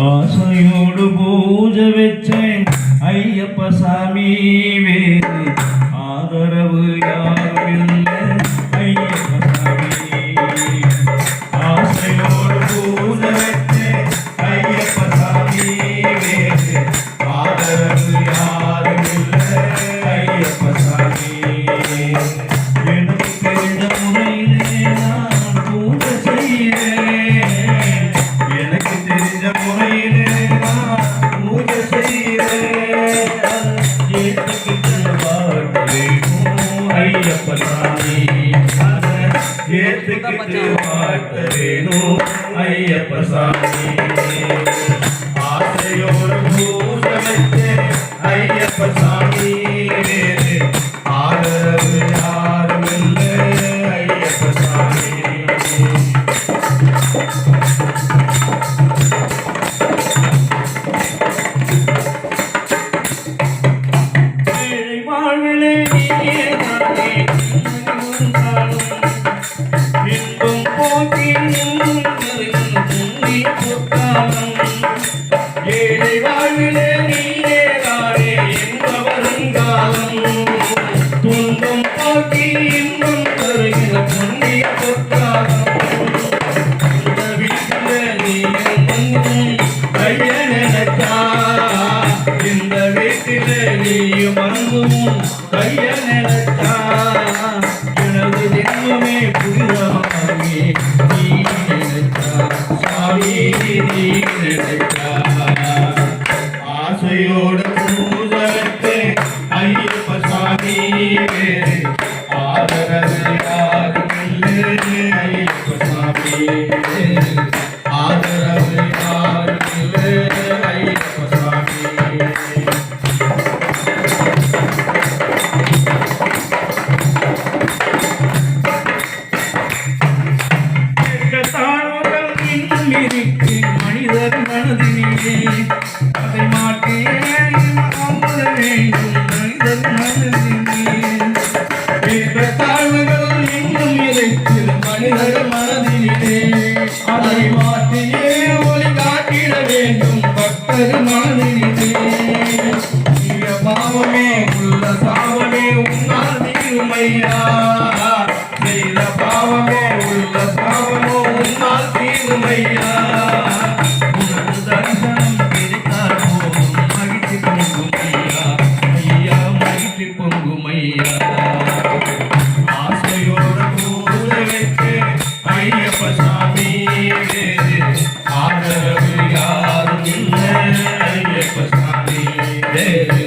ஆசையோடு பூஜை வச்சேன் ஐயப்ப சாமி வேறு ஆதரவு யாரும் இல்லை ஐயப்ப சாமி. ஆசையோடு பூஜை வச்சேன் ஐயப்ப சாமி வேறு ஆதரவு யாரும் இல்லை ஐயப்ப சாமி. எனக்கு தெரிந்த முறையிலே நான் பூஜை செய்கிறேன், எனக்கு தெரிஞ்ச முறையிலே நான் பூஜை செய்கிறேன். ஏற்றுக்கிட்டு வாழ்த்தவேணும் ஐயப்ப சாமி, ஏற்றுக்கிட்டு வாழ்த்தவேணும் ஐயப்ப சாமி. ஆசையோடு பூஜை வச்சேன் ஐயப்ப சாமி வேறு ஆதரவு யாரும் இல்லை ஐயப்ப சாமி. வாழ்விலே நீயே நானே இன்பம் போக்கி பொற்காலம். ஏழை வாழ்விலே நீயே நானே எந்த வருங்காலம். துன்பம் போக்கி இன்பம் தருகிற பொன்னிய பொற்காலம். இந்த வீட்டில் நீயும் வந்து கைய நினைத்தா, இந்த வீட்டில் நீயும் வந்தும் கைய நினைத்தா, எனது தெய்வமே புதிதாகி நீ நினைத்தா சாமி நீ நினைத்தா. ஆசையோடு பூஜை ஐயப்ப சாமி வேறு ஆதரவு யாரும் இல்லை ஐயப்ப சாமி வேறு ஆதரவு யாரும் இல்லை ஐயப்ப சாமி. மனிதர் மனதிலே அதை மாற்றியே வேண்டும் மனிதர் மனதிலே. தாழ்வுகள் இன்னும் இறைத்து மனிதர் மனதிலே அதை மாற்றியே ஒளி காட்டிட வேண்டும் பக்தர் மனதிலே. பாவமே உள்ள சாவமே உன்னால் தீருமையா, செய்த பாவமே உள்ள சாவமோ உன்னால் தீருமையா. உனது தரிசனம் கிடைத்தால் போதும் மகிழ்ச்சி பொங்கும் ஐயா ஐயா மகிழ்ச்சி பொங்கும் ஐயா. ஆசையோடு பூஜை வைத்து ஐயப்ப சாமி வேறு ஆதரவு யாரும் இல்லை ஐயப்ப சாமி வேறு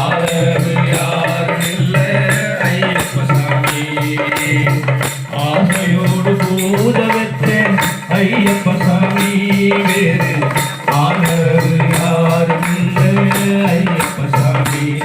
ஆதரவு யாரும் இல்லை ஐயப்ப சாமி. ஆசையோடு பூஜை வச்சேன் ஐயப்ப சாமி வேறு ஆதரவு